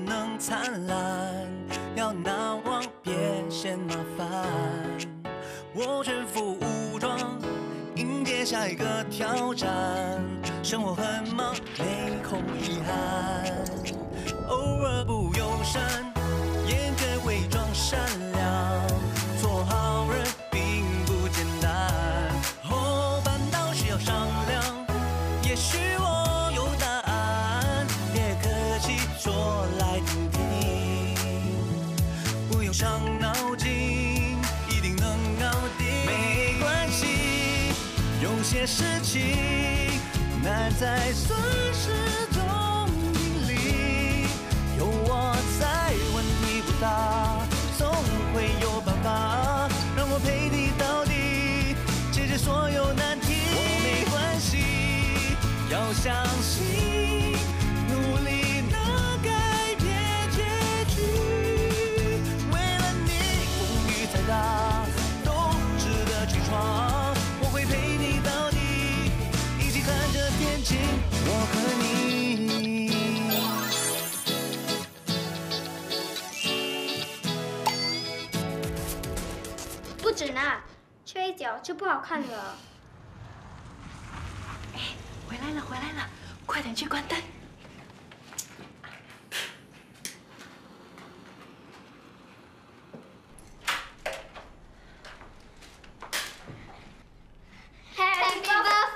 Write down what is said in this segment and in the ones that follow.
能灿烂，要难忘别嫌麻烦。我全副武装，迎接下一个挑战。生活很忙，没空遗憾，偶尔不友善，也可伪装善良。做好人并不简单，哦，反倒需要商量。也许我有答案，别客气，说来听听，不用伤脑筋，一定能搞定。没关系，有些事情难在顺势中经历，有我在，问题不大，总会有办法让我陪你到底，解决所有难题。我没关系，要相信，努力能改变结局。为了你，风雨再大都值得去闯。我会陪你到底，一起看着天晴，我和你。不准啊，缺一角就不好看了。哎，回来了，回来了，快点去关灯。Happy birthday！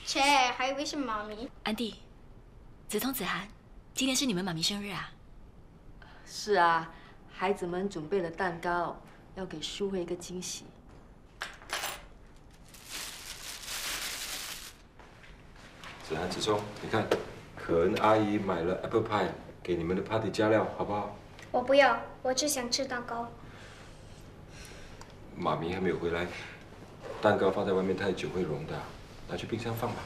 切，还以为是妈咪。安迪，子通、子涵，今天是你们妈咪生日啊？是啊，孩子们准备了蛋糕，要给淑慧一个惊喜。子涵、子聪，你看，可恩阿姨买了 apple pie 给你们的 party 加料，好不好？我不要，我只想吃蛋糕。妈咪还没有回来，蛋糕放在外面太久会融的，拿去冰箱放吧。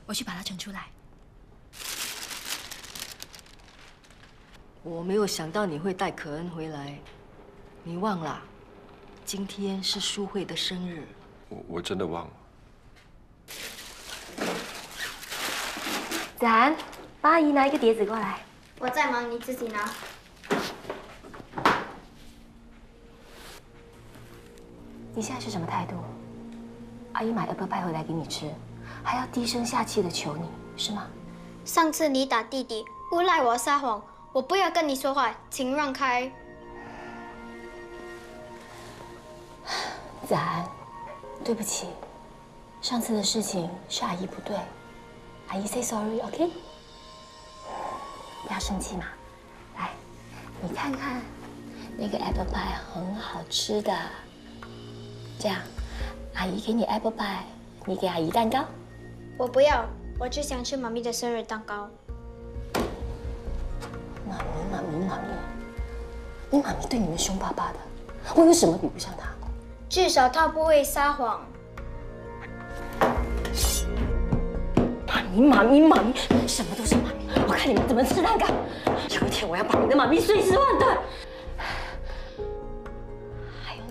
我去把它盛出来。我没有想到你会带可恩回来，你忘了，今天是淑慧的生日。我真的忘了。子涵，帮阿姨拿一个碟子过来。我在忙，你自己拿。你现在是什么态度？阿姨买 apple pie 回来给你吃，还要低声下气的求你，是吗？上次你打弟弟，诬赖我撒谎，我不要跟你说话，请让开。子涵，对不起，上次的事情是阿姨不对，阿姨 say sorry，OK？不要生气嘛。来，你看看，那个 apple pie 很好吃的。这样，阿姨给你 apple pie， 你给阿姨蛋糕。我不要，我只想吃妈咪的生日蛋糕。妈咪，你妈咪对你们凶巴巴的，我有什么比不上她？至少她不会撒谎。妈咪，什么都是妈咪，我看你们怎么吃蛋糕。有一天我要把你的妈咪碎尸万段。还有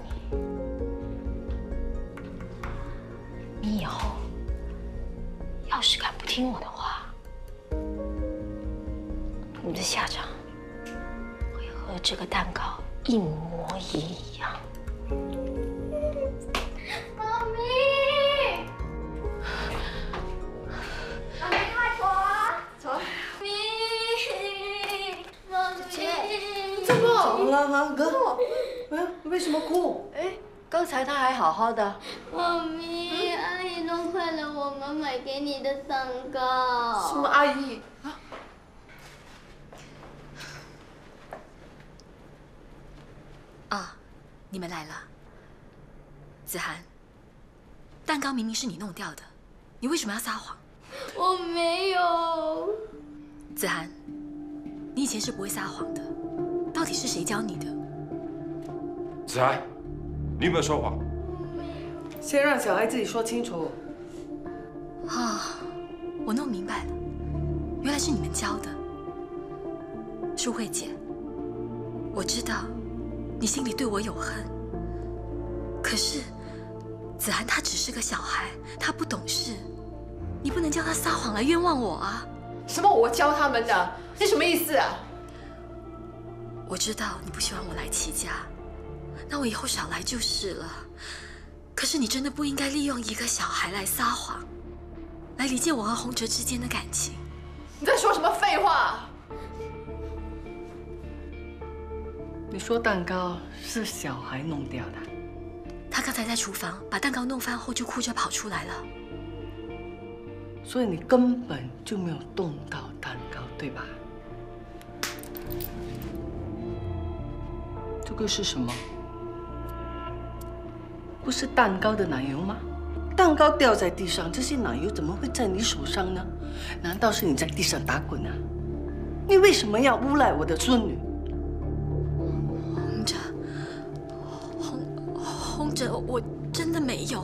你以后要是敢不听我的话，你的下场会和这个蛋糕一模一样。妈咪，妈咪快走啊！走。妈咪，怎么了哈，哥？为什么哭？哎，刚才他还好好的。妈咪，阿姨弄坏了我们买给你的蛋糕。什么阿姨？啊，你们来了。子涵，蛋糕明明是你弄掉的，你为什么要撒谎？我没有。子涵，你以前是不会撒谎的，到底是谁教你的？子涵，你有没有说谎？先让小孩自己说清楚。啊，我弄明白了，原来是你们教的。淑慧姐，我知道你心里对我有恨，可是子涵他只是个小孩，他不懂事，你不能叫他撒谎来冤枉我啊！什么我教他们的？你什么意思啊？我知道你不喜欢我来齐家，那我以后少来就是了。可是你真的不应该利用一个小孩来撒谎，来离间我和洪哲之间的感情。你在说什么废话？你说蛋糕是小孩弄掉的？他刚才在厨房把蛋糕弄翻后就哭着跑出来了。所以你根本就没有动到蛋糕，对吧？这个是什么？不是蛋糕的奶油吗？蛋糕掉在地上，这些奶油怎么会在你手上呢？难道是你在地上打滚啊？你为什么要诬赖我的孙女？洪哲，我真的没有。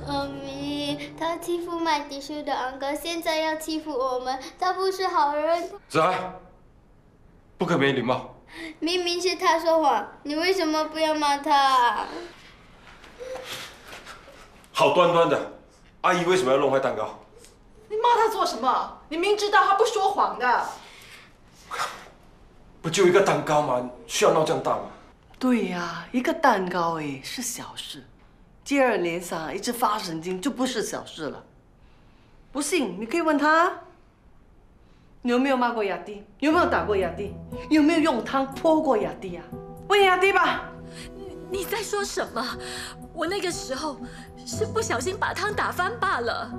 妈咪，他欺负卖迪书的安哥，现在要欺负我们，他不是好人。子涵，不可没礼貌。明明是他说谎，你为什么不要骂他？好端端的，阿姨为什么要弄坏蛋糕？你骂他做什么？你明知道他不说谎的。不就一个蛋糕吗？需要闹这样大吗？对呀，一个蛋糕哎是小事，接二连三一直发神经就不是小事了。不信你可以问他，你有没有骂过雅蒂？有没有打过雅蒂？有没有用汤泼过雅蒂啊？问雅蒂吧。你在说什么？我那个时候是不小心把汤打翻罢了。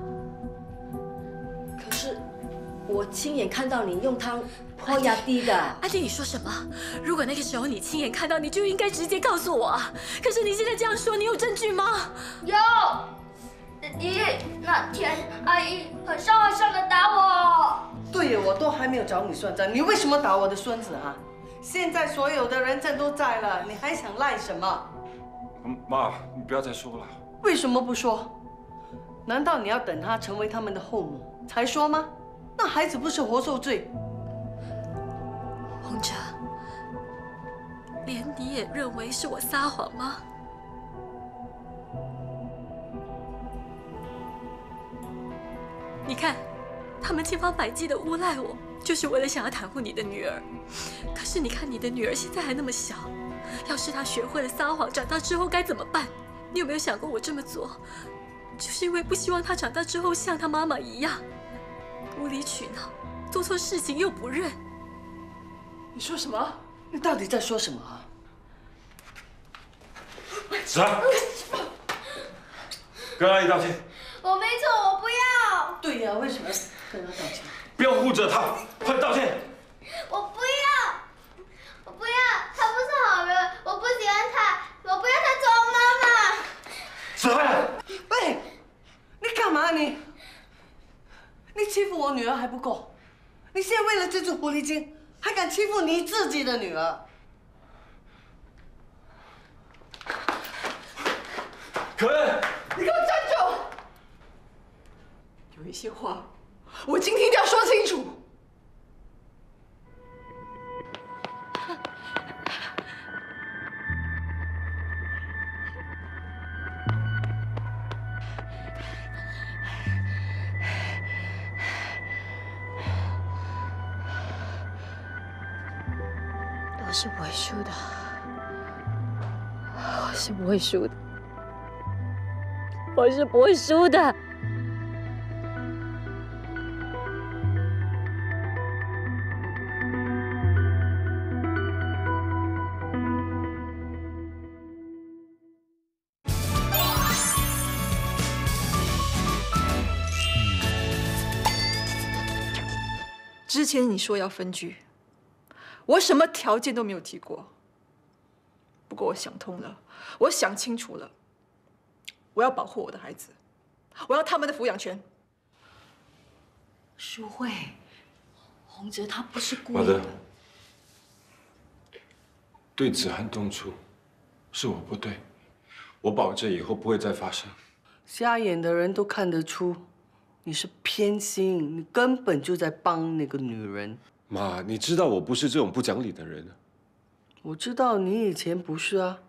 可是我亲眼看到你用汤泼雅蒂的。安迪，你说什么？如果那个时候你亲眼看到，你就应该直接告诉我啊！可是你现在这样说，你有证据吗？有，弟弟，那天阿姨很伤的打我。对呀，我都还没有找你算账，你为什么打我的孙子啊？现在所有的人证都在了，你还想赖什么？妈，你不要再说了。为什么不说？难道你要等他成为他们的后母才说吗？那孩子不是活受罪？洪哲，连你也认为是我撒谎吗？你看，他们千方百计的诬赖我，就是为了想要袒护你的女儿。可是你看，你的女儿现在还那么小，要是她学会了撒谎，长大之后该怎么办？你有没有想过，我这么做，就是因为不希望她长大之后像她妈妈一样，无理取闹，做错事情又不认。你说什么？你到底在说什么啊？子涵，跟阿姨道歉。我没错，我不要。对呀，为什么跟他道歉？不要护着他，快道歉。我不要，我不要，他不是好人，我不喜欢他，我不要他做我妈妈。子涵，喂，你干嘛你？你欺负我女儿还不够，你现在为了这只狐狸精，还敢欺负你自己的女儿？可恩，你给我站住！有一些话，我今天一定要说清楚。我是不会输的，我是不会输的，我是不会输的。之前你说要分居，我什么条件都没有提过。不过我想通了，我想清楚了，我要保护我的孩子，我要他们的抚养权。淑慧，洪哲他不是故马德意的。，对子涵动粗，是我不对，我保证以后不会再发生。瞎眼的人都看得出，你是偏心，你根本就在帮那个女人。妈，你知道我不是这种不讲理的人。我知道你以前不是啊，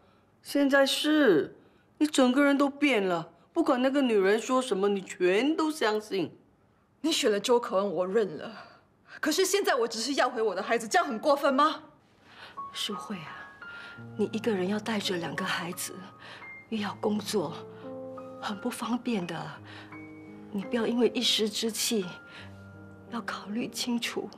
现在是，你整个人都变了，不管那个女人说什么，你全都相信。你选了周可恩，我认了。可是现在我只是要回我的孩子，这样很过分吗？淑慧啊，你一个人要带着2个孩子，又要工作，很不方便的。你不要因为一时之气，要考虑清楚。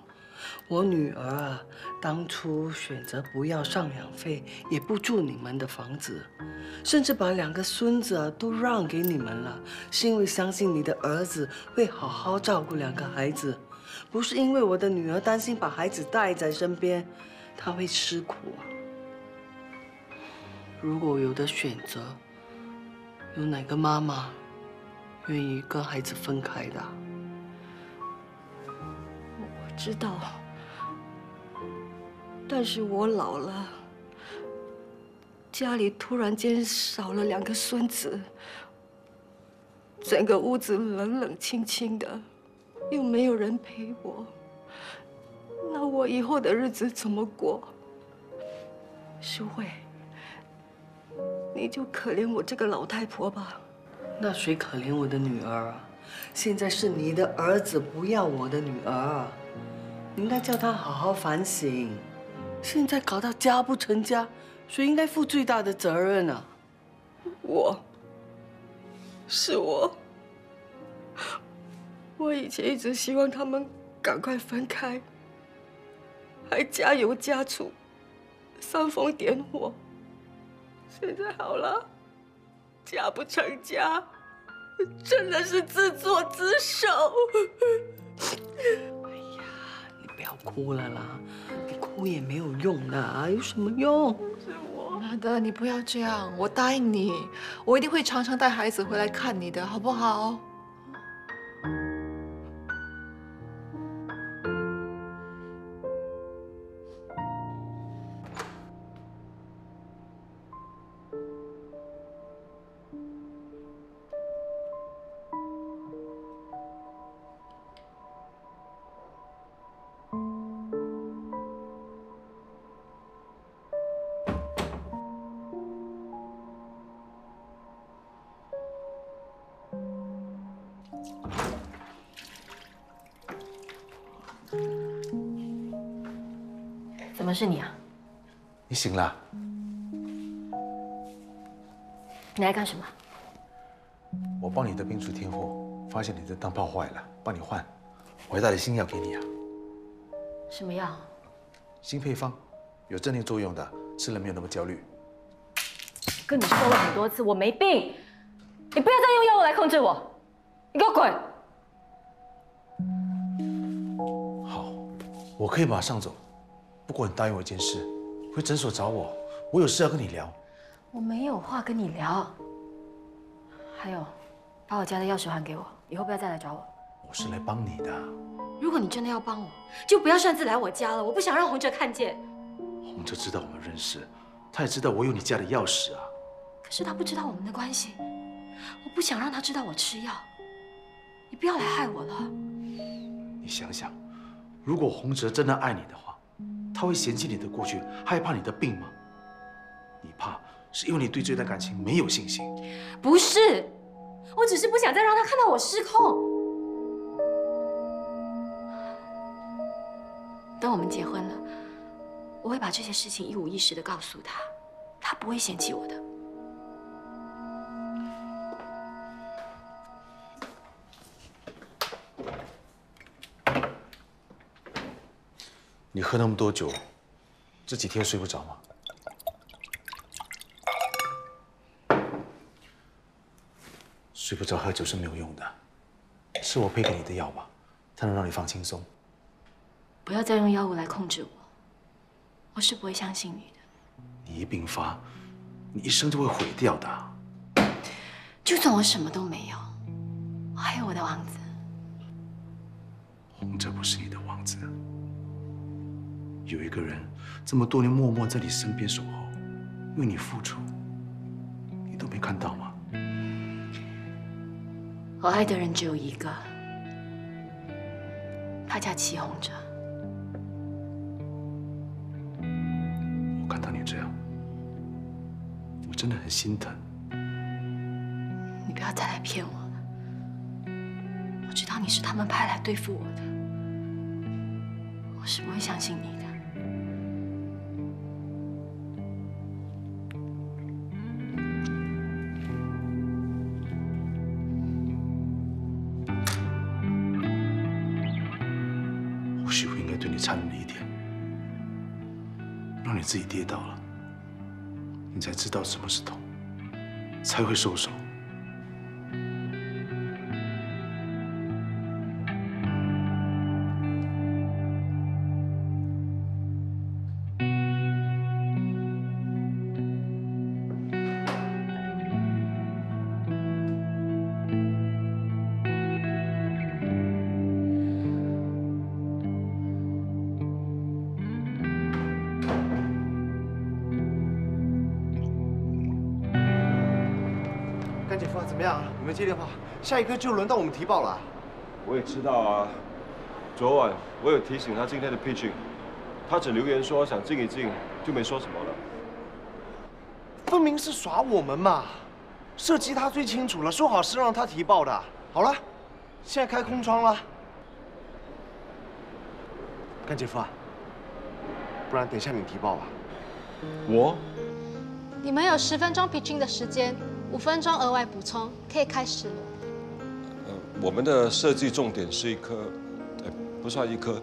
我女儿啊，当初选择不要赡养费，也不住你们的房子，甚至把2个孙子啊都让给你们了，是因为相信你的儿子会好好照顾2个孩子，不是因为我的女儿担心把孩子带在身边，她会吃苦啊。如果有的选择，有哪个妈妈愿意跟孩子分开的？我知道，但是我老了，家里突然间少了2个孙子，整个屋子冷冷清清的，又没有人陪我，那我以后的日子怎么过？淑慧，你就可怜我这个老太婆吧。那谁可怜我的女儿啊？现在是你的儿子不要我的女儿，你应该叫他好好反省。现在搞到家不成家，谁应该负最大的责任啊？是我。我以前一直希望他们赶快分开，还加油加醋，煽风点火。现在好了，家不成家，真的是自作自受。哎呀，你不要哭了啦，你哭也没有用的，有什么用？是我。妈的，你不要这样，我答应你，我一定会常常带孩子回来看你的，好不好？怎么是你啊？你醒了？你来干什么？我帮你的病除天祸，发现你的灯泡坏了，帮你换。我还带了新药给你啊。什么药？新配方，有镇定作用的，吃了没有那么焦虑。跟你说了很多次，我没病，你不要再用药物来控制我，你给我滚！好，我可以马上走。不过你答应我一件事，回诊所找我，我有事要跟你聊。我没有话跟你聊。还有，把我家的钥匙还给我，以后不要再来找我。我是来帮你的。如果你真的要帮我，就不要擅自来我家了，我不想让洪哲看见。洪哲知道我们认识，他也知道我有你家的钥匙啊。可是他不知道我们的关系，我不想让他知道我吃药。你不要来害我了。你想想，如果洪哲真的爱你的话，他会嫌弃你的过去，害怕你的病吗？你怕是因为你对这段感情没有信心。不是，我只是不想再让他看到我失控。等我们结婚了，我会把这些事情一五一十的告诉他，他不会嫌弃我的。你喝那么多酒，这几天睡不着吗？睡不着喝酒是没有用的，是我配给你的药吧，它能让你放轻松。不要再用药物来控制我，我是不会相信你的。你一病发，你一生就会毁掉的。就算我什么都没有，我还有我的王子。洪哲不是你的王子。有一个人这么多年默默在你身边守候，为你付出，你都没看到吗？我爱的人只有一个，他叫祁洪哲。我看到你这样，我真的很心疼。你不要再来骗我了。我知道你是他们派来对付我的，我是不会相信你的。或许我应该对你残忍一点，让你自己跌倒了，你才知道什么是痛，才会收手。干姐夫，怎么样？有没有接电话？下一刻就轮到我们提报了。我也知道啊，昨晚我有提醒他今天的 pitching， 他只留言说想静一静，就没说什么了。分明是耍我们嘛！射击他最清楚了，说好是让他提报的。好了，现在开空窗了。干姐夫啊，不然等一下你提报吧。我？你们有10分钟 pitching 的时间，5分钟额外补充，可以开始了。我们的设计重点是一棵，不算一棵，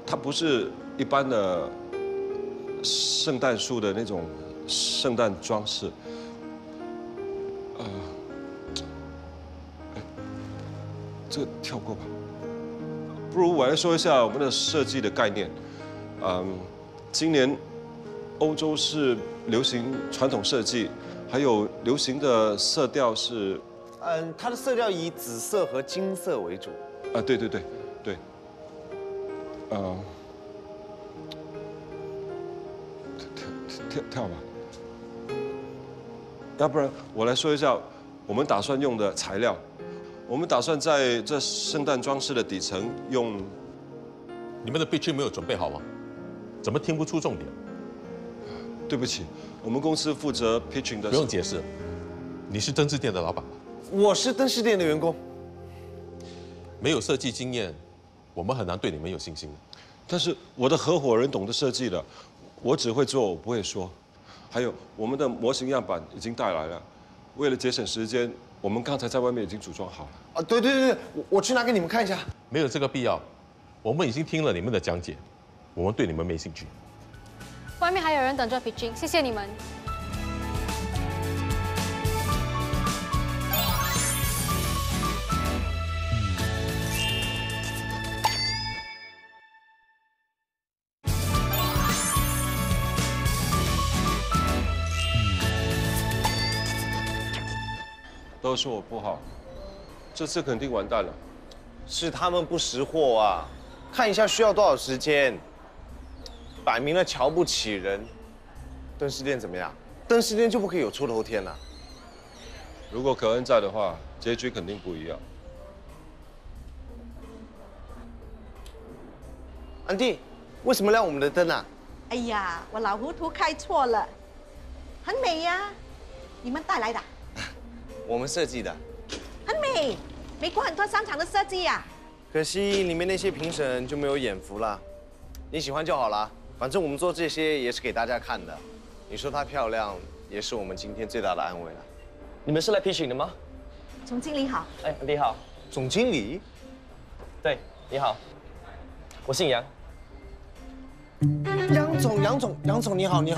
它不是一般的圣诞树的那种圣诞装饰。这个跳过吧。不如我来说一下我们的设计的概念。今年欧洲是流行传统设计，还有流行的色调是，它的色调以紫色和金色为主。对，跳吧。要不然我来说一下我们打算用的材料。我们打算在这圣诞装饰的底层用。你们的 pitching 没有准备好吗？怎么听不出重点？对不起，我们公司负责 pitching 的。不用解释，你是灯饰店的老板吧？我是灯饰店的员工。没有设计经验，我们很难对你们有信心。但是我的合伙人懂得设计的，我只会做，我不会说。还有我们的模型样板已经带来了，为了节省时间，我们刚才在外面已经组装好了。对，我去拿给你们看一下。没有这个必要，我们已经听了你们的讲解，我们对你们没兴趣。外面还有人等着 pitching， 谢谢你们。都说我不好，这次肯定完蛋了。是他们不识货啊！看一下需要多少时间，摆明了瞧不起人。灯饰店怎么样？灯饰店就不可以有出头天了？如果可恩在的话，结局肯定不一样。安迪，为什么亮我们的灯啊？哎呀，我老糊涂开错了，很美呀，你们带来的？我们设计的。很美，美国很多商场的设计呀。可惜里面那些评审就没有眼福了。你喜欢就好了，反正我们做这些也是给大家看的。你说它漂亮，也是我们今天最大的安慰了。你们是来 pitching 的吗？总经理好。哎，你好。总经理？对，你好，我姓杨。杨总，你好。你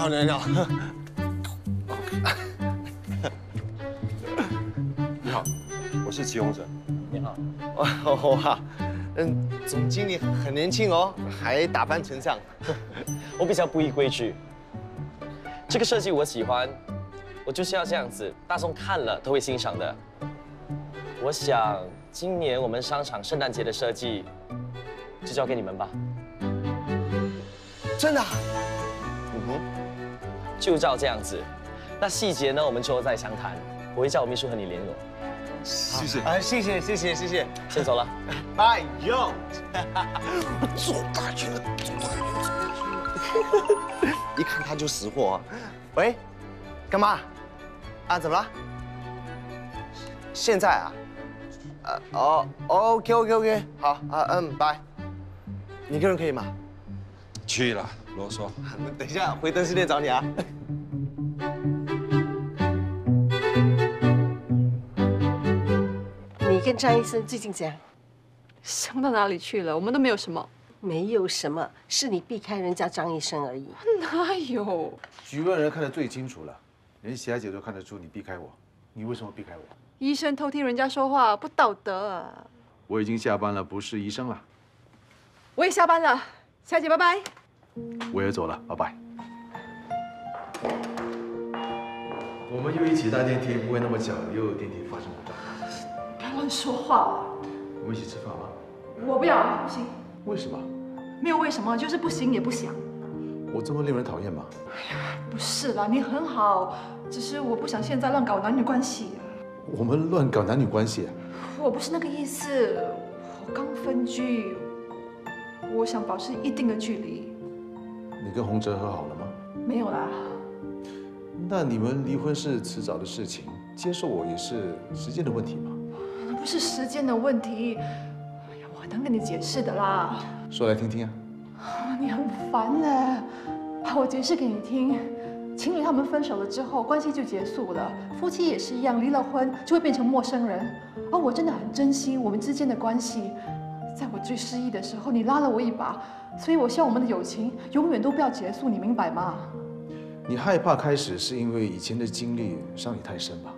好，我是祁宏哲。你好。哇，总经理很年轻哦，还打扮成这样。我比较不依规矩。这个设计我喜欢，我就是要这样子，大众看了都会欣赏的。我想今年我们商场圣诞节的设计就交给你们吧。真的？就照这样子。那细节呢，我们之后再详谈。我会叫我秘书和你联络。谢谢。谢谢。先走了。哎呦，做大去了。一看他就识货。喂，干嘛？啊，怎么了？现在啊？OK， 好拜。你一个人可以吗？去了，啰嗦。等一下回灯饰店找你啊。你跟张医生最近怎样？想到哪里去了？我们都没有什么。没有什么，是你避开人家张医生而已。哪有？局外人看得最清楚了，连霞姐都看得出你避开我。你为什么避开我？医生偷听人家说话，不道德。我已经下班了，不是医生了。我也下班了，霞姐拜拜。我也走了，拜拜。我们又一起搭电梯，不会那么巧又电梯发生故障。不要乱说话。我们一起吃饭吗？我不要，不行。为什么？没有为什么，就是不行也不想。我这么令人讨厌吗？哎呀，不是啦，你很好，只是我不想现在乱搞男女关系。我们乱搞男女关系？我不是那个意思，我刚分居，我想保持一定的距离。你跟洪哲和好了吗？没有啦。那你们离婚是迟早的事情，接受我也是时间的问题嘛。不是时间的问题，哎呀，我很难跟你解释的啦。说来听听啊。你很烦呢。好，我解释给你听。情侣他们分手了之后，关系就结束了。夫妻也是一样，离了婚就会变成陌生人。而我真的很珍惜我们之间的关系。在我最失意的时候，你拉了我一把，所以我希望我们的友情永远都不要结束，你明白吗？你害怕开始是因为以前的经历伤你太深吧？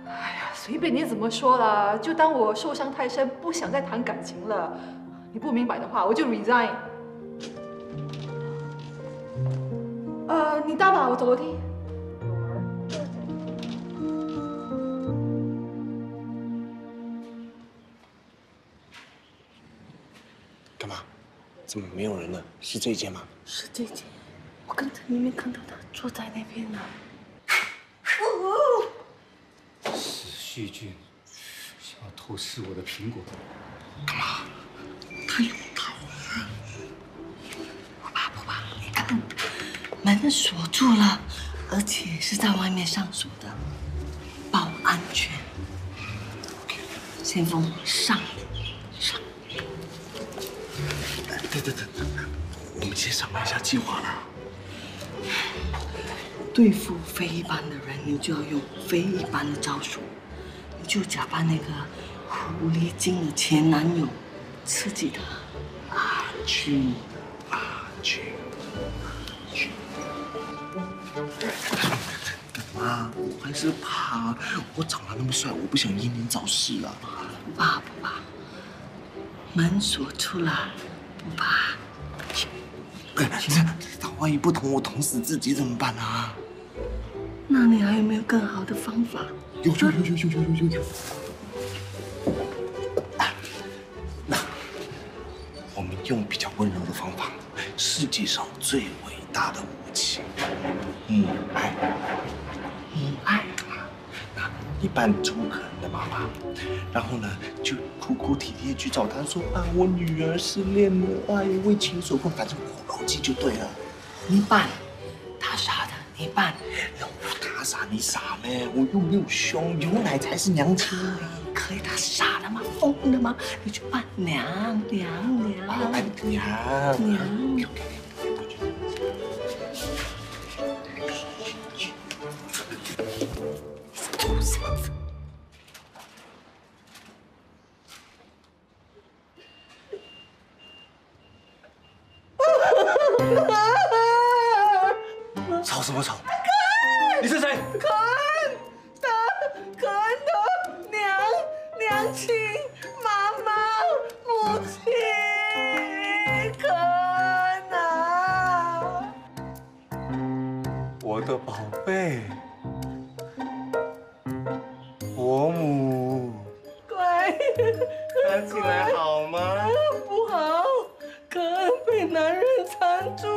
哎呀，随便你怎么说啦，就当我受伤太深，不想再谈感情了。你不明白的话，我就 resign。你搭吧，我走楼梯。干嘛？怎么没有人了？是这间吗？是这间，我刚才明明看到他坐在那边呢。是细菌想要偷吃我的苹果。干嘛？他有逃啊！不吧，你看，门锁住了，而且是在外面上锁的，保安全。先锋上。等，我们先商量一下计划啦。对付非一般的人，你就要用非一般的招数，你就假扮那个狐狸精的前男友，刺激他。阿俊。干嘛？我还是怕，我长得那么帅，我不想英年早逝啊。不怕，门锁出来，不怕。他万一不捅我，捅死自己怎么办啊？那你还有没有更好的方法？有。那我们用比较温柔的方法，世界上最伟大的武器——母爱。母爱。那一扮中可能的妈妈，然后呢，就哭哭啼啼去找他说啊，我女儿失恋了，哎，为情所困，反正我牢记就对了。你扮，他傻的，你扮。他傻你傻咩？我又没有凶，有奶才是娘亲。可以，他傻的吗？疯的吗？你就扮娘。我扮娘。吵什么吵？你是谁？可恩的娘亲妈妈母亲，可恩啊！我的宝贝，伯母，乖，看起来好吗？不好，可恩被男人缠住，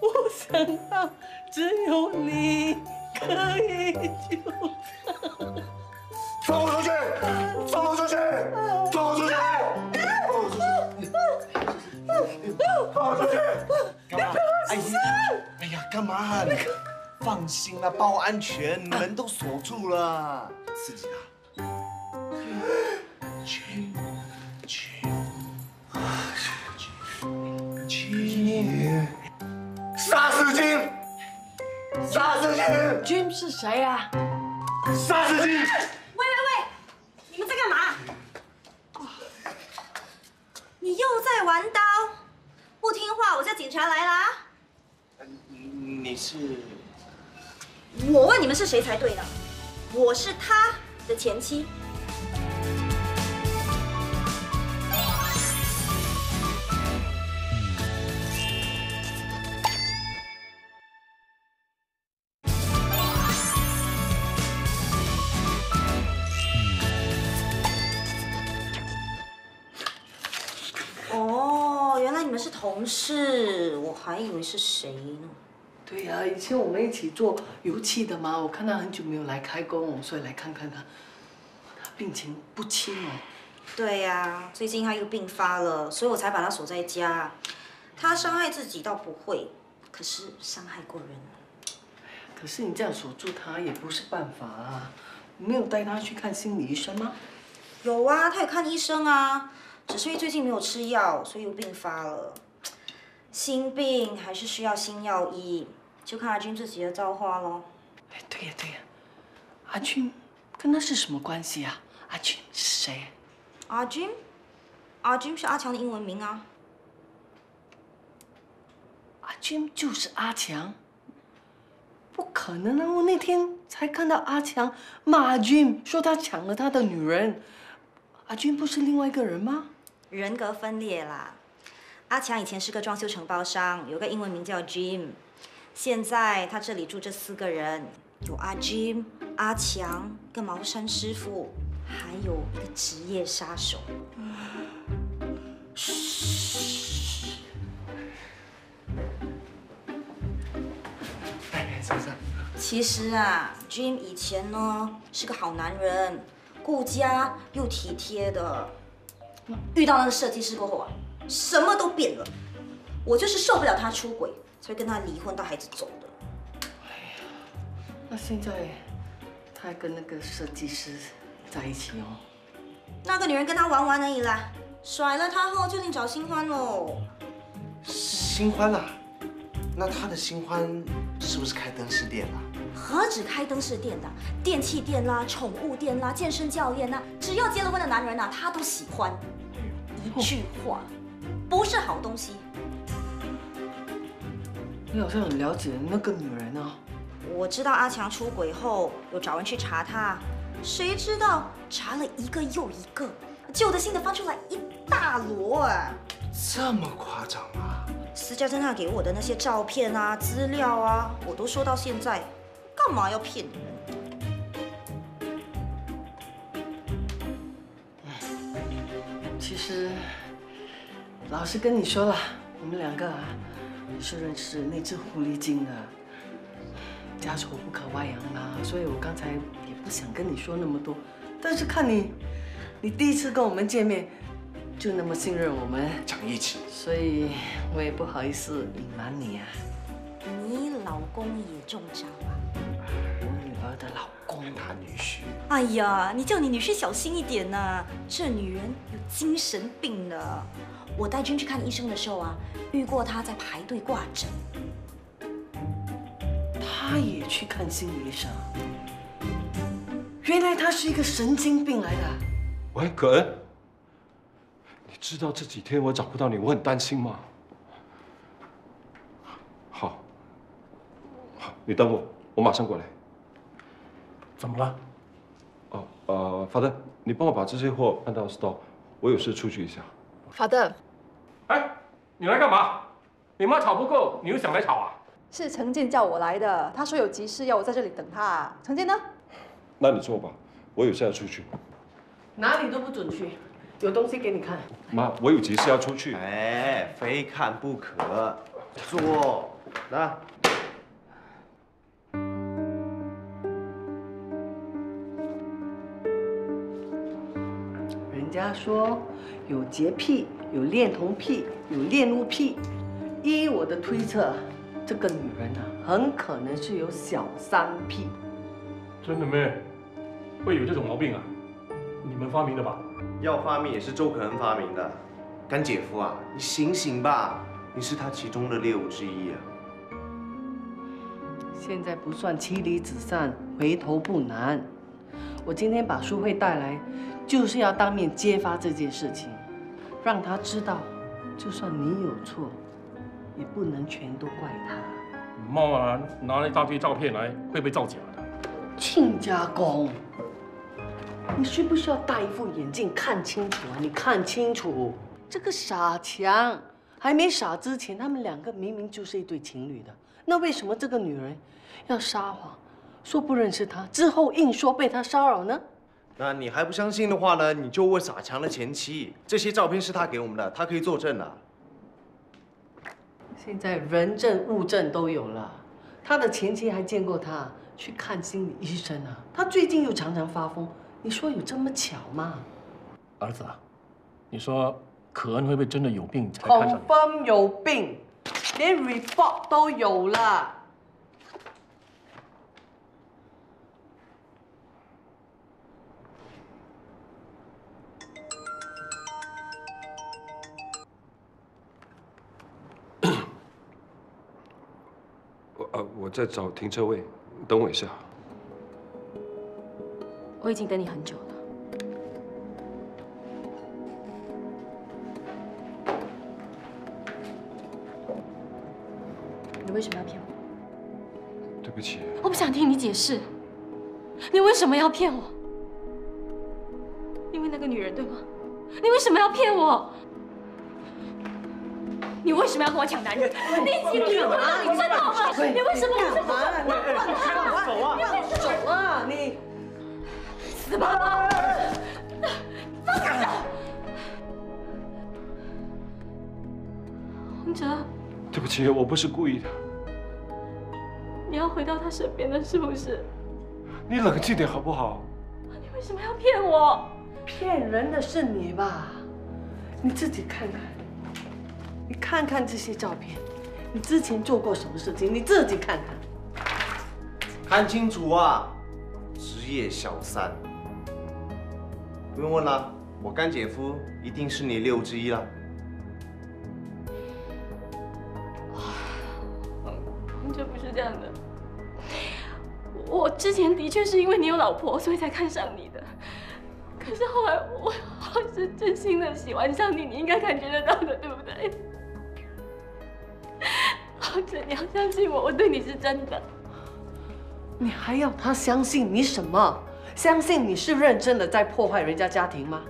我想到只有你可以救他。放我出去！放我出去！放我出去！放我出去！干嘛？哎呀，干嘛？放心啦，包安全，门都锁住了。刺激他，杀死金！杀死金 ！Jim 是谁啊？杀死金！喂，你们在干嘛？你又在玩刀，不听话，我叫警察来啦！你是？我问你们是谁才对呢？我是他的前妻。哦，原来你们是同事，我还以为是谁呢。对呀，以前我们一起做油漆的嘛，我看他很久没有来开工，所以来看看他。他病情不轻哦。对呀，最近他又病发了，所以我才把他锁在家。他伤害自己倒不会，可是伤害过人。可是你这样锁住他也不是办法啊！你没有带他去看心理医生吗？有啊，他有看医生啊，只是因为最近没有吃药，所以又病发了。心病还是需要心药医，就看阿君自己的造化咯。哎，对呀，阿君跟他是什么关系啊？阿君是谁？阿君是阿强的英文名啊。阿君就是阿强？不可能啊！我那天才看到阿强骂阿君，说他抢了他的女人。阿君不是另外一个人吗？人格分裂啦。阿强以前是个装修承包商，有个英文名叫 Jim。现在他这里住这4个人，有阿 Jim、阿强、一个茅山师傅，还有一个职业杀手。嘘。哎，珊珊。其实啊 ，Jim 以前呢是个好男人，顾家又体贴的。遇到那个设计师过后啊，什么都变了。我就是受不了他出轨，所以跟他离婚，到孩子走的。哎呀，那现在他还跟那个设计师在一起哦？那个女人跟他玩玩而已啦，甩了他后就另找新欢喽。新欢啦？那他的新欢是不是开灯饰店啦？何止开灯饰店的，电器店啦、宠物店啦、健身教练啦，只要结了婚的男人啊，他都喜欢。一句话，不是好东西。你好像很了解那个女人啊。我知道阿强出轨后有找人去查他，谁知道查了一个又一个，旧的新的翻出来一大摞啊！这么夸张啊？私家侦探给我的那些照片啊、资料啊，我都收到现在，干嘛要骗人？其实，老实跟你说了，我们2个啊是认识那只狐狸精的，家丑不可外扬啦，所以我刚才也不想跟你说那么多。但是看你第一次跟我们见面，就那么信任我们，讲义气，所以我也不好意思隐瞒你啊。你老公也中招啊？我女儿的老公，他女婿。哎呀，你叫你女婿小心一点呐！这女人有精神病的。我带君去看医生的时候啊，遇过她在排队挂诊。她也去看心理医生？原来她是一个神经病来的。喂，可恩，你知道这几天我找不到你，我很担心吗？好，你等我，我马上过来。怎么了？法德，你帮我把这些货搬到 store， 我有事出去一下。好的。哎，你来干嘛？你妈吵不够，你又想来吵啊？是程健叫我来的，他说有急事要我在这里等他。程健呢？那你坐吧，我有事要出去。哪里都不准去，有东西给你看。妈，我有急事要出去。哎，非看不可。坐，来。人家说有洁癖，有恋童癖，有恋物癖。依我的推测，这个女人啊，很可能是有小三癖。真的咩？会有这种毛病啊？你们发明的吧？药发明也是周可恩发明的。干姐夫啊，你醒醒吧，你是他其中的猎物之一啊。现在不算妻离子散，回头不难。我今天把淑慧带来，就是要当面揭发这件事情，让他知道，就算你有错，也不能全都怪他。妈妈拿了一大堆照片来，会不会造假的？亲家公，你需不需要戴一副眼镜看清楚啊？你看清楚，这个傻强还没傻之前，他们两个明明就是一对情侣的，那为什么这个女人要撒谎，说不认识他，之后硬说被他骚扰呢？那你还不相信的话呢？你就问傻强的前妻，这些照片是他给我们的，他可以作证啊。现在人证物证都有了，他的前妻还见过他去看心理医生啊。他最近又常常发疯，你说有这么巧吗？儿子啊，你说可恩会不会真的有病才看上你？恐慌有病，连 report 都有了。我在找停车位，等我一下。我已经等你很久了。你为什么要骗我？对不起。我不想听你解释。你为什么要骗我？因为那个女人，对吗？你为什么要骗我？你为什么要跟我抢男人？你已经离婚了，你知道吗？你为什么不是不放手啊？走啊！你死吧！放开手！洪哲，对不起，我不是故意的。你要回到他身边的是不是？你冷静点好不好？你为什么要骗我？骗人的是你吧？你自己看看。你看看这些照片，你之前做过什么事情？你自己看看，看清楚啊！职业小三，不用问了，我干姐夫一定是你猎物之一了。这不是这样的。我之前的确是因为你有老婆，所以才看上你的。可是后来我是真心的喜欢上你，你应该感觉得到的，对不对？或者你要相信我，我对你是真的。你还要他相信你什么？相信你是认真的在破坏人家家庭吗？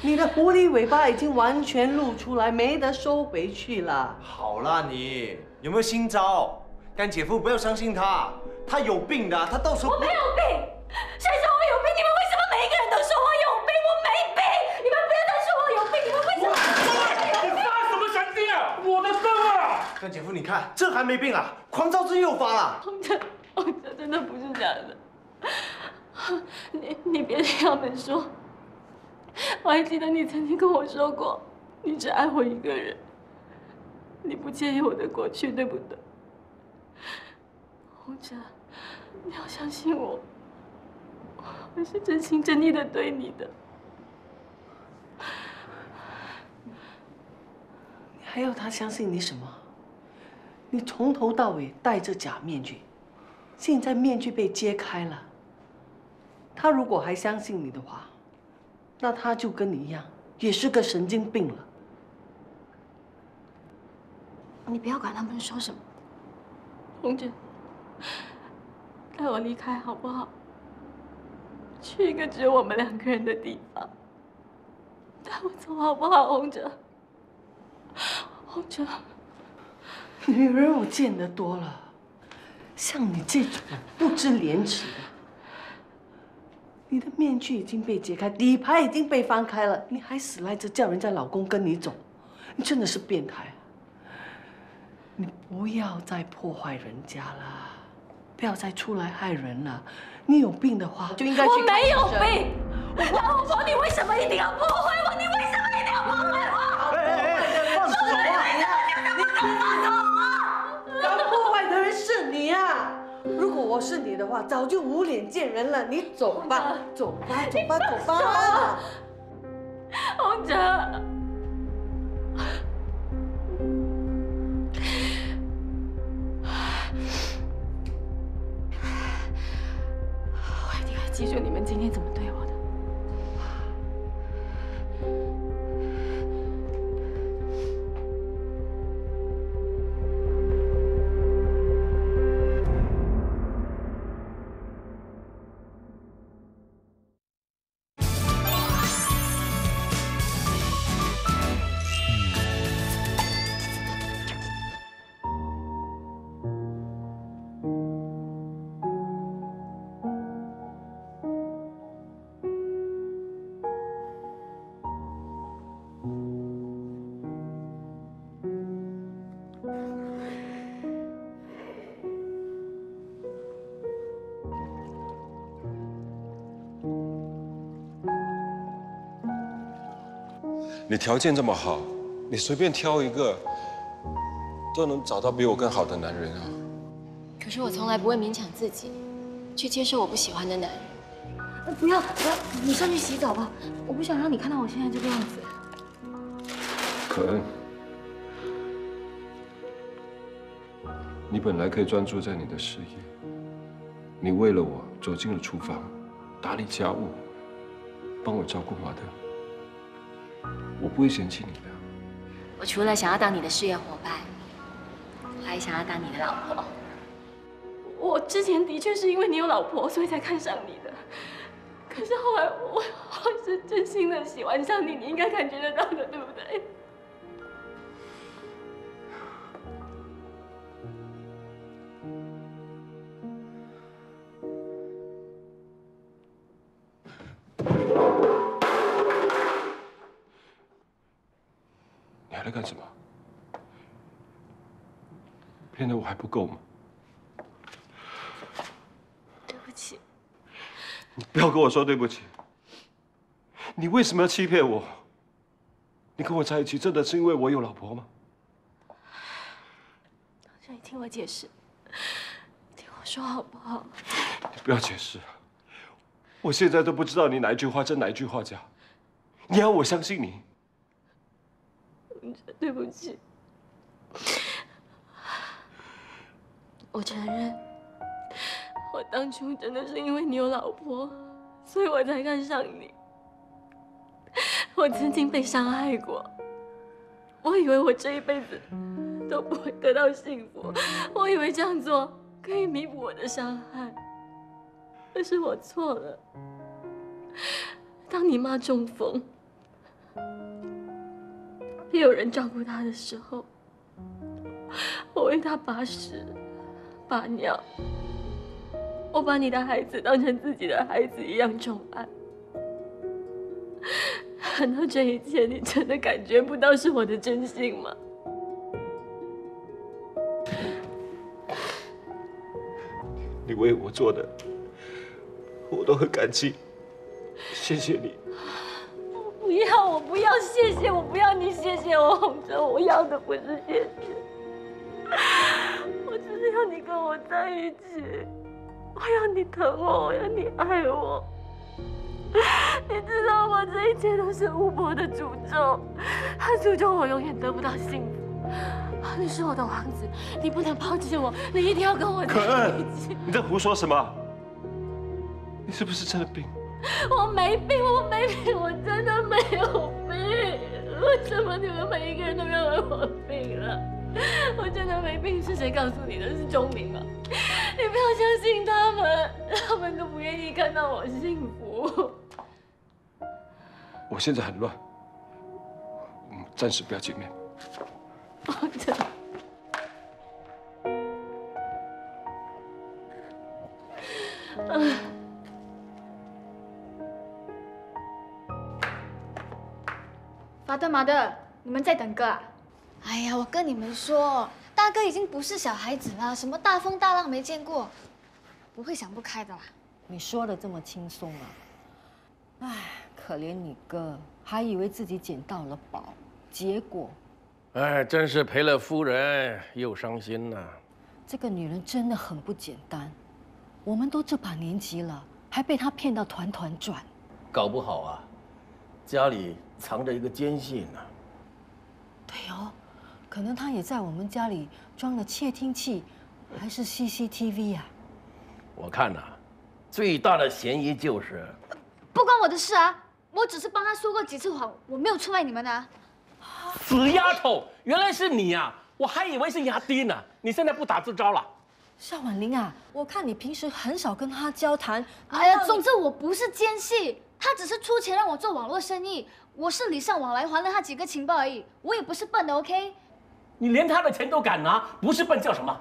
你的狐狸尾巴已经完全露出来，没得收回去了。好啦，你有没有新招？干姐夫不要相信他，他有病的，他到时候我没有病，谁说我有病？你们为什么每一个人都说我有病？我没病，你们不要再说我有病，你们为什么？你发什么神经啊？我的灯啊！干姐夫，你看这还没病啊，狂躁症又发了。洪哲真的不是这样的，你别这样子说。我还记得你曾经跟我说过，你只爱我一个人，你不介意我的过去，对不对？洪哲，你要相信我，我是真心真意的对你的。你还要他相信你什么？你从头到尾戴着假面具，现在面具被揭开了。他如果还相信你的话，那他就跟你一样，也是个神经病了。你不要管他们说什么，洪哲，带我离开好不好？去一个只有我们两个人的地方。带我走好不好，洪哲？洪哲，女人我见得多了，像你这种不知廉耻的，你的面具已经被揭开，底牌已经被翻开了，你还死赖着叫人家老公跟你走，你真的是变态啊！你不要再破坏人家了，不要再出来害人了。你有病的话，就应该去看医生。我没有病，老婆，你为什么一定要破坏我？你为什么一定要破坏我？放手啊！你放手啊！要破坏的人是你啊！如果我是你的话，早就无脸见人了。你走吧，走吧，走吧，走吧。洪哲，我一定会记住你们今天怎么对我的。你条件这么好，你随便挑一个，都能找到比我更好的男人啊。可是我从来不会勉强自己，去接受我不喜欢的男人。不要，你上去洗澡吧，我不想让你看到我现在这个样子。可恩，你本来可以专注在你的事业，你为了我走进了厨房，打理家务，帮我照顾马德。我不会嫌弃你的。我除了想要当你的事业伙伴，我还想要当你的老婆。我之前的确是因为你有老婆，所以才看上你的。可是后来我是真心的喜欢上你，你应该感觉得到的，对不对？你还在干什么？骗得我还不够吗？对不起。你不要跟我说对不起。你为什么要欺骗我？你跟我在一起真的是因为我有老婆吗？你听我解释，听我说好不好？你不要解释，我现在都不知道你哪一句话真哪一句话假。你要我相信你？对不起，我承认，我当初真的是因为你有老婆，所以我才看上你。我曾经被伤害过，我以为我这一辈子都不会得到幸福，我以为这样做可以弥补我的伤害，可是我错了。当你妈中风，没有人照顾她的时候，我为她把屎把尿，我把你的孩子当成自己的孩子一样宠爱。难道这一切你真的感觉不到是我的真心吗？你为我做的，我都很感激，谢谢你。不要，我不要谢谢，我不要你谢谢我，洪哲，我要的不是谢谢，我只是要你跟我在一起，我要你疼我，我要你爱我。你知道吗？这一切都是巫婆的诅咒，她诅咒我永远得不到幸福。你是我的王子，你不能抛弃我，你一定要跟我在一起。你在胡说什么？你是不是真的病？我没病，我没病，我真的没有病。为什么你们每一个人都认为我病了？我真的没病，是谁告诉你的？是钟明吗？你不要相信他们，他们都不愿意看到我幸福。我现在很乱，我们暂时不要见面。真的。法德玛德，你们在等哥啊？哎呀，我跟你们说，大哥已经不是小孩子了，什么大风大浪没见过，不会想不开的啦。你说的这么轻松啊？唉，可怜你哥，还以为自己捡到了宝，结果……哎，真是赔了夫人又伤心呐。这个女人真的很不简单，我们都这把年纪了，还被她骗到团团转。搞不好啊，家里藏着一个奸细呢。对哦，可能他也在我们家里装了窃听器，还是 CCTV 啊？我看呐，最大的嫌疑就是……不关我的事啊！我只是帮他说过几次谎，我没有出卖你们啊！死丫头，原来是你啊！我还以为是牙丁呢。你现在不打自招了？邵婉玲啊，我看你平时很少跟他交谈。哎呀，总之我不是奸细，他只是出钱让我做网络生意，我是礼尚往来，还了他几个情报而已。我也不是笨的 ，OK？ 你连他的钱都敢拿，不是笨叫什么？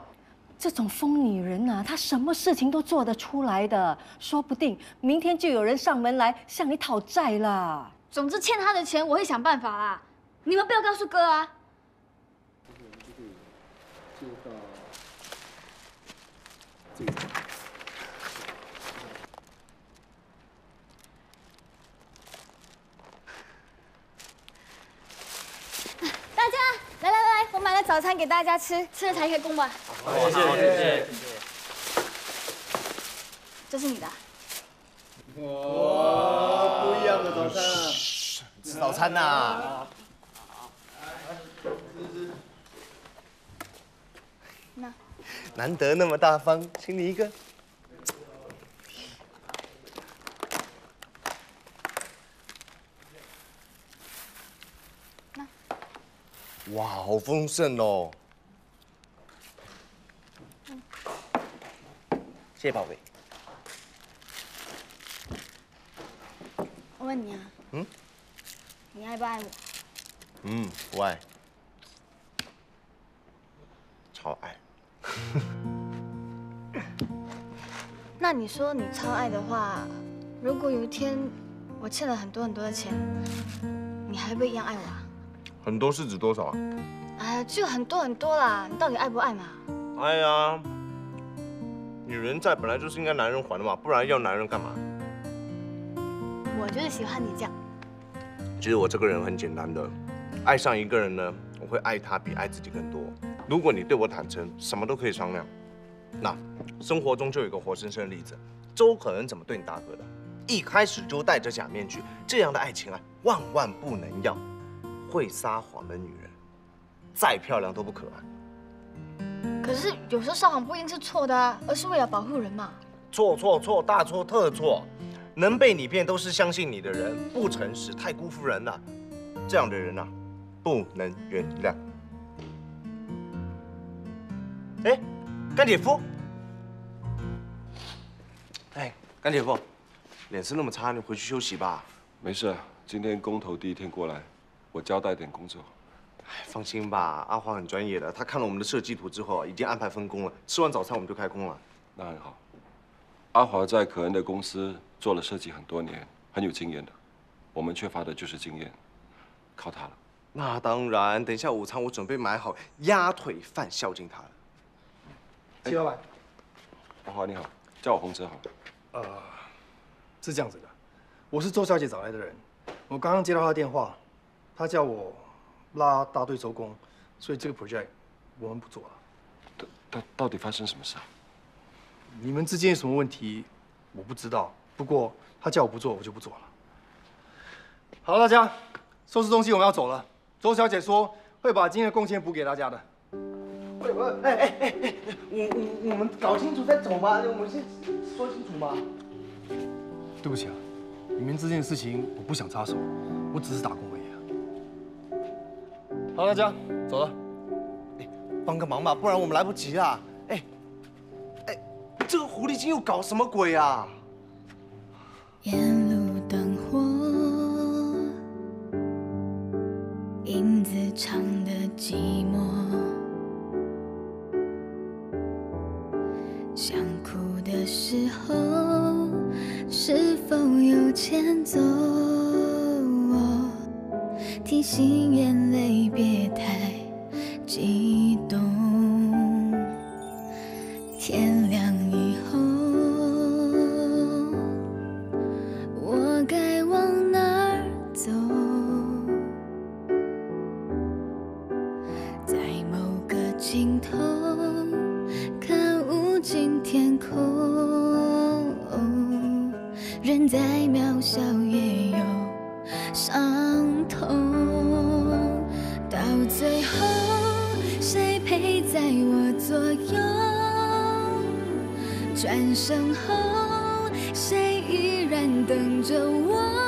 这种疯女人啊，她什么事情都做得出来的，说不定明天就有人上门来向你讨债啦。总之欠他的钱我会想办法啦，你们不要告诉哥啊。大家来，我买了早餐给大家吃，吃了才开工吧。好，谢谢。这是你的。哇，不一样的早餐啊！吃早餐呐！那难得那么大方，请你一个。哇，好丰盛哦！谢谢宝贝。我问你啊，你爱不爱我？不爱，超爱。那你说你超爱的话，如果有一天我欠了很多的钱，你还会不会一样爱我啊？很多是指多少啊？哎呀，就很多啦，你到底爱不爱嘛？爱呀，女人债本来就是应该男人还的嘛，不然要男人干嘛？我就是喜欢你这样。其实我这个人很简单的，爱上一个人呢，我会爱他比爱自己更多。如果你对我坦诚，什么都可以商量。那生活中就有一个活生生的例子，周可恩怎么对你大哥的？一开始就戴着假面具，这样的爱情啊，万万不能要。会撒谎的女人，再漂亮都不可爱。可是有时候撒谎不一定是错的啊，而是为了保护人嘛。错，大错特错！能被你骗都是相信你的人，不诚实太辜负人了。这样的人啊，不能原谅。哎，干姐夫，哎，干姐夫，脸色那么差，你回去休息吧。没事，今天工头第一天过来，我交代点工作。哎，放心吧，阿华很专业的，他看了我们的设计图之后，已经安排分工了。吃完早餐我们就开工了。那很好。阿华在可恩的公司做了设计很多年，很有经验的。我们缺乏的就是经验，靠他了。那当然，等一下午餐我准备买好鸭腿饭孝敬他了。季老板，阿华你好，叫我洪哲好了。是这样子的，我是周小姐找来的人，我刚刚接到她的电话，她叫我拉大队收工，所以这个 project 我们不做了。到底发生什么事啊？你们之间有什么问题，我不知道。不过她叫我不做，我就不做了。好了，大家，收拾东西，我们要走了。周小姐说会把今天的贡献补给大家的。我们搞清楚再走嘛，我们先说清楚嘛。对不起啊，你们之间的事情我不想插手，我只是打工而已啊。好，大家走了。帮个忙吧，不然我们来不及啊！这个狐狸精又搞什么鬼啊？沿路灯火，影子长的寂寞，想哭的时候，是否有牵走？提醒眼泪别太激动。天亮以后，我该往哪儿走？在某个尽头，看无尽天空。人再渺小，也有伤痛。转身后，谁依然等着我？